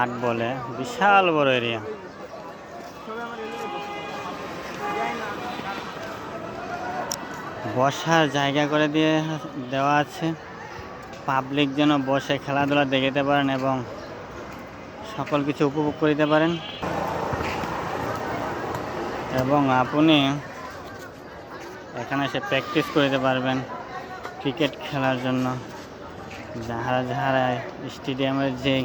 মাঠ বলে, বিশাল বড় এরিয়া। বসার জায়গা করে দেওয়া আছে, পাবলিক যেন বসে খেলাধুলা দেখতে পারেন এবং সকল কিছু উপভোগ করতে পারেন। এবং আপনি এখানে এসে প্র্যাকটিস করতে পারবেন ক্রিকেট খেলার জন্য। যারা স্টেডিয়ামের যে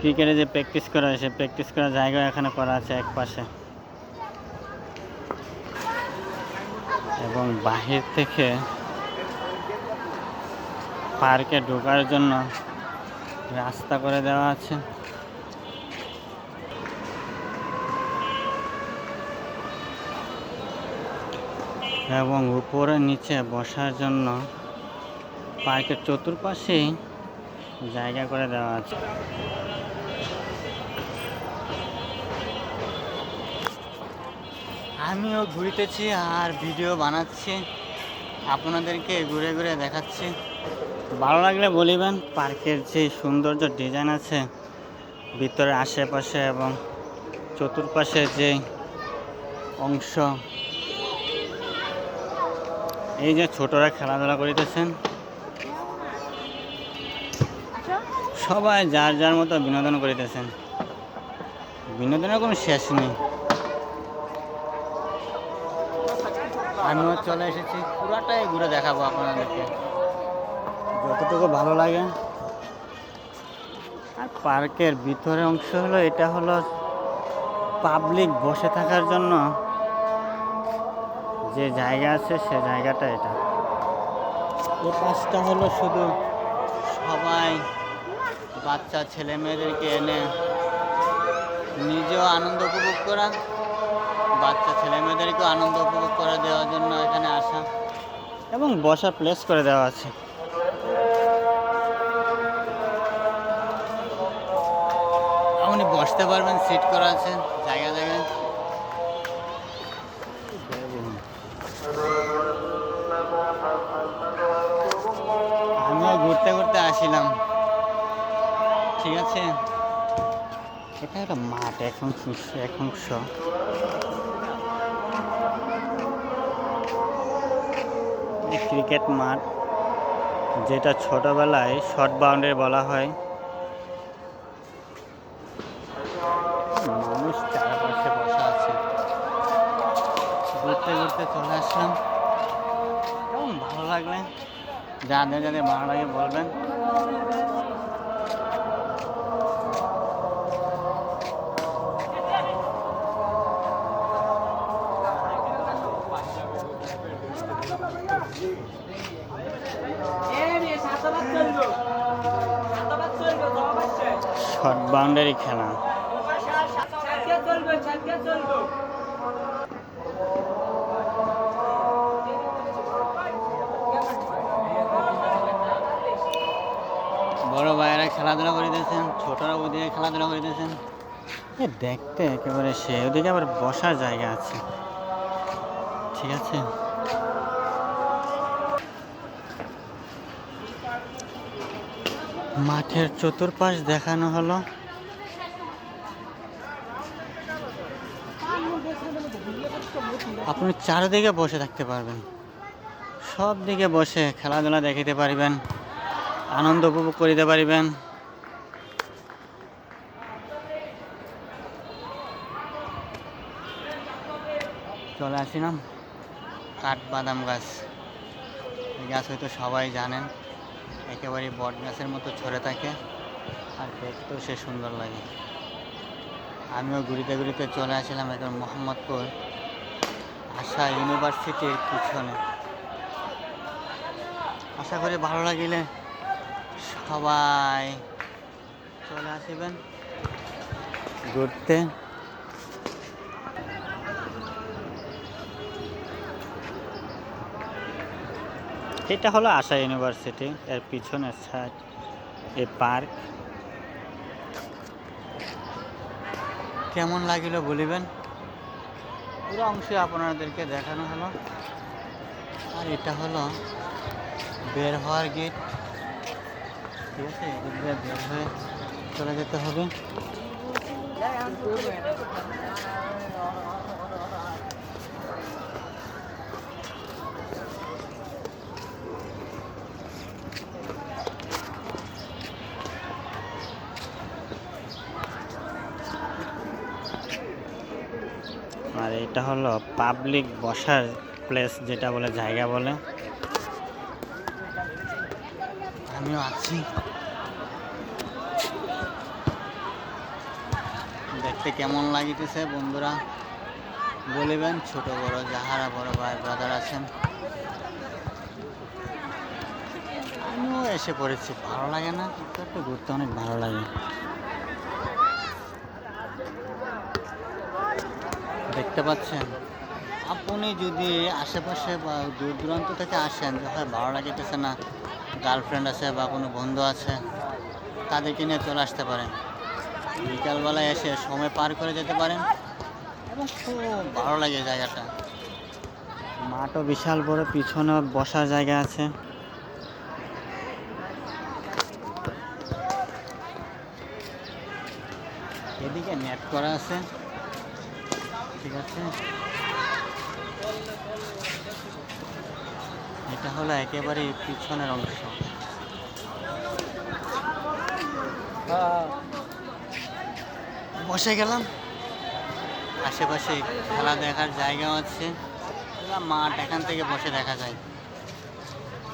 ক্রিকেটে যে প্র্যাকটিস করা হয়, সে প্র্যাকটিস করার জায়গা এখানে করা আছে এক পাশে। এবং বাহির থেকে পার্কে ঢোকার জন্য রাস্তা করে দেওয়া আছে। এবং উপরে নিচে বসার জন্য পার্কের চতুর্পাশেই জায়গা করে দেওয়া আছে। আমিও ঘুরতেছি আর ভিডিও বানাচ্ছি, আপনাদেরকে ঘুরে ঘুরে দেখাচ্ছি। ভালো লাগলে বলিবেন। পার্কের যে সৌন্দর্য ডিজাইন আছে ভিতরে আশেপাশে এবং চতুর্পাশে যে অংশ, এই যে ছোটরা খেলাধুলা করিতেছেন, সবাই যার যার মতো বিনোদন করিতেছেন। বিনোদনের কোনো শেষ নেই। আমিও চলে এসেছি, পুরাটাই ঘুরে দেখাবো আপনাদেরকে যতটুকু ভালো লাগে। আর পার্কের ভিতরে অংশ হলো, এটা হলো পাবলিক বসে থাকার জন্য যে জায়গা আছে, সে জায়গাটা এটা। এই পাশটা হলো শুধু সবাই বাচ্চা ছেলে মেয়েদেরকে এনে নিজেও আনন্দ উপভোগ করা, বাচ্চা ছেলে মেয়েদেরকেও আনন্দ উপভোগ করে দেওয়ার জন্য এখানে আসা এবং বসার প্লেস করে দেওয়া আছে। আপনি বসতে পারবেন, সিট করা আছে জায়গা জায়গায়। আমিও ঘুরতে ঘুরতে আসিলাম, ঠিক আছে। এটা একটা মাঠ, এক অংশ ক্রিকেট মাঠ, যেটা ছোটবেলায় শর্ট বাউন্ডারি বলা হয়। মানুষ চারপাশে বসা আছে। ঘুরতে ঘুরতে চলে আসলাম। কেমন ভালো লাগলে, যাদের যাদের ভালো লাগে বলবেন। শর্ট বাউন্ডারি খেলা, বড় ভাইয়েরা খেলাধুলা করিতেছেন, ছোটরা ওদিকে খেলাধুলা করিতেছেন। দেখতে একেবারে সে, ওদিকে আবার বসার জায়গা আছে, ঠিক আছে। মাঠের চতুর্পাশ দেখানো হলো। আপনি চারিদিকে বসে থাকতে পারবেন, সব দিকে বসে খেলাধুলা দেখিতে পারিবেন, আনন্দ উপভোগ করিতে পারিবেন। চলে আসিলাম কাঠবাদাম গাছ। এই গাছ হয়তো সবাই জানেন, একেবারে বট গাছের মতো ছড়ে থাকে আর দেখতেও সে সুন্দর লাগে। আমিও ঘুরিতে ঘুরিতে চলে আসলাম এখন মোহাম্মদপুর আশা ইউনিভার্সিটির পিছনে। আশা করি ভালো লাগিলে সবাই চলে আসবেন ঘুরতে। এটা হলো আশা ইউনিভার্সিটি, এর পিছনের সাইড এই পার্ক। কেমন লাগিল বলিবেন। পুরো অংশে আপনাদেরকে দেখানো হলো। আর এটা হলো বের হওয়ার গেট, ঠিক আছে। এদিক দিয়ে বের হয়ে চলে যেতে হবে। আর এটা হলো পাবলিক বসার প্লেস, যেটা বলে জায়গা বলে। আমিও আছি, দেখতে কেমন লাগিতেছে বন্ধুরা বলিবেন। ছোট বড় যাহারা বড় ভাই ব্রাদার আছেন, আমিও এসে পড়েছি। ভালো লাগে না? একটু ঘুরতে অনেক ভালো লাগে। দেখতে পাচ্ছেন, আপনি যদি আশেপাশে বা দূর দূরান্ত থেকে আসেন, হয় ভালো লাগতেছে না, গার্লফ্রেন্ড আছে বা কোনো বন্ধু আছে, তাদেরকে নিয়ে চলে আসতে পারেন। বিকালবেলায় এসে সময় পার করে যেতে পারেন এবং খুব ভালো লাগে জায়গাটা। মাঠও বিশাল বড়, পিছনে বসার জায়গা আছে। এদিকে নেট করা আছে, ঠিক আছে। এটা হলো একেবারে পিছনের অংশ। বসে গেলাম, আশেপাশে খেলা দেখার জায়গাও আছে, মাঠ এখান থেকে বসে দেখা যায়,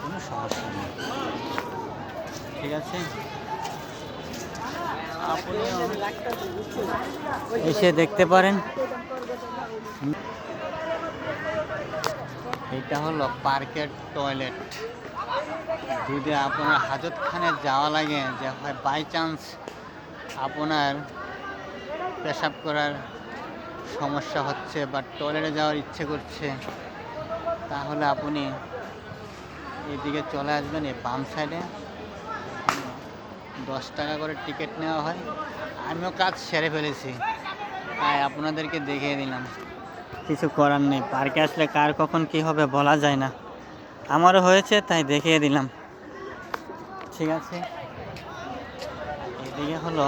কোনো সমস্যা নেই, ঠিক আছে। আপনিও এসে দেখতে পারেন। এটা হলো পার্কের টয়লেট। যদি আপনার হাজতখানে যাওয়া লাগে, যে হয় বাই চান্স আপনার পেশাব করার সমস্যা হচ্ছে বা টয়লেটে যাওয়ার ইচ্ছে করছে, তাহলে আপনি এদিকে চলে আসবেন। এই বাম সাইডে 10 টাকা করে টিকিট নেওয়া হয়। আমিও কাজ সেরে ফেলেছি, তাই আপনাদেরকে দেখিয়ে দিলাম। কিছু করার নেই, পার্কে আসলে কার কখন কি হবে বলা যায় না। আমারও হয়েছে, তাই দেখিয়ে দিলাম, ঠিক আছে। এদিকে হলো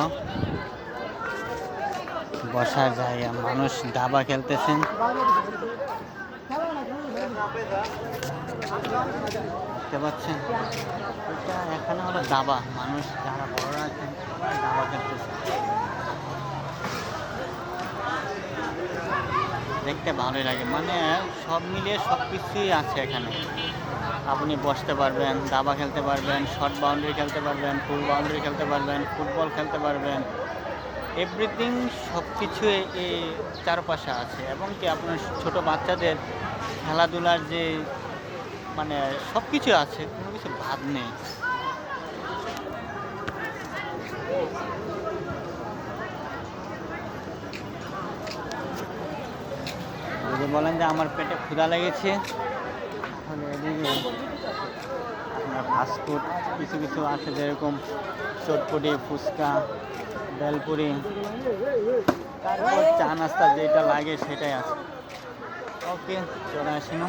বসার জায়গা, মানুষ দাবা খেলতেছেন, দেখতে পাচ্ছেন। এটা এখানে হলো দাবা, মানুষ যারা বড়রা আছেন সবাই দাবা খেলতেছে, দেখতে ভালোই লাগে। মানে সব মিলিয়ে সব কিছুই আছে এখানে। আপনি বসতে পারবেন, দাবা খেলতে পারবেন, শর্ট বাউন্ডারি খেলতে পারবেন, ফুল বাউন্ডারি খেলতে পারবেন, ফুটবল খেলতে পারবেন, এভরিথিং সব কিছু এই চারপাশে আছে। এবং কি আপনার ছোট বাচ্চাদের খেলাধুলার যে মানে সব কিছু আছে, কোনো কিছু বাদ নেই। যদি বলেন যে আমার পেটে ক্ষুধা লেগেছে, তাহলে এদিকে আপনার ফাস্টফুড কিছু কিছু আছে, যেরকম চটপটি, ফুচকা, বেলপুরি, তারপর চা নাস্তা যেটা লাগে সেটাই আছে। ওকে, চলে আসি না।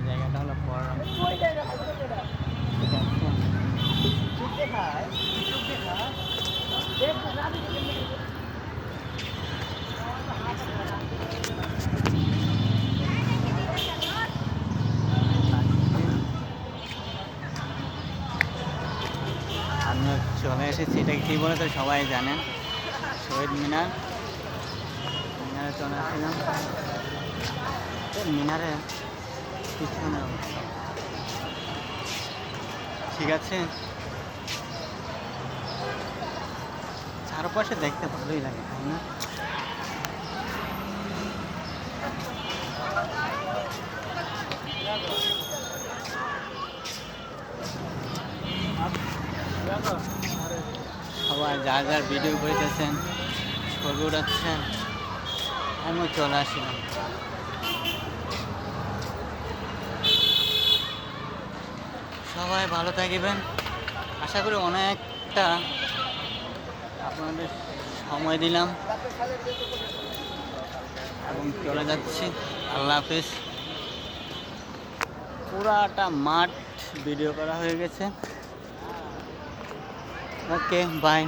জায়গাটা হলো বড়রাম। আমি চলে এসেছি, এটা কী বলে তো সবাই জানেন, শহীদ মিনার। মিনারে চলে আসছিলাম, মিনারে পিছনে অবস্থা, ঠিক আছে। চারপাশে দেখতে ভালোই লাগে, তাই না? সবাই যার যার ভিডিও করতেছেন, ছবি উঠাচ্ছেন, আমিও চলে আসলাম। সবাই ভালো থাকবেন, আশা করি অনেকটা আপনাদের সময় দিলাম এবং চলে যাচ্ছি। আল্লাহ হাফিজ। পুরাটা মাঠ ভিডিও করা হয়ে গেছে। Okay bye.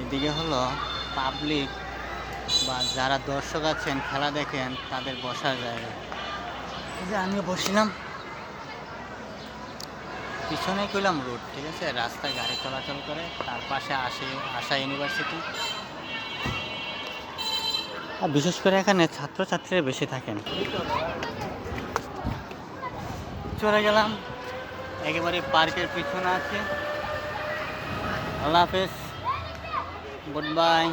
এদিকে হলো পাবলিক বা যারা দর্শক আছেন খেলা দেখেন তাদের বসার জায়গা। এই যে আমিও বসিলাম, পিছনে কইলাম রোড, ঠিক আছে, রাস্তায় গাড়ি চলাচল করে, তার পাশে আশা ইউনিভার্সিটি। আর বিশেষ করে এখানে ছাত্রছাত্রীরা বেশি থাকেন। চলে গেলাম একেবারে পার্কের পিছনে আছে। আল্লাহ হাফেজ, গুড বাই।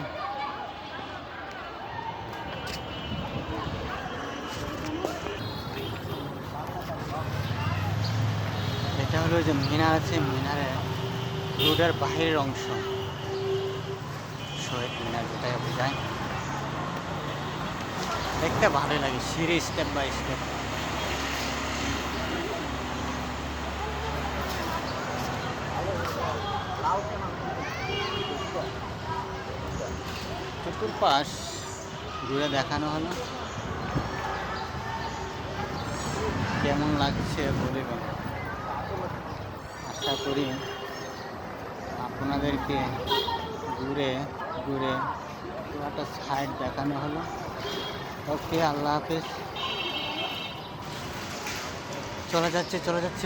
এটা হলো যে মিনার আছে, মিনারের রোডের বাহিরের অংশ, শহীদ মিনার যেটাকে বোঝায়। দেখতে ভালোই লাগে, সিঁড়ি স্টেপ বাই স্টেপ। চতুর্পাশ ঘুরে দেখানো হলো, কেমন লাগছে বলবেন। আশা করি আপনাদেরকে ঘুরে ঘুরে পুরোটা সাইড দেখানো হলো। ওকে, আল্লাহ হাফেজ। চলে যাচ্ছে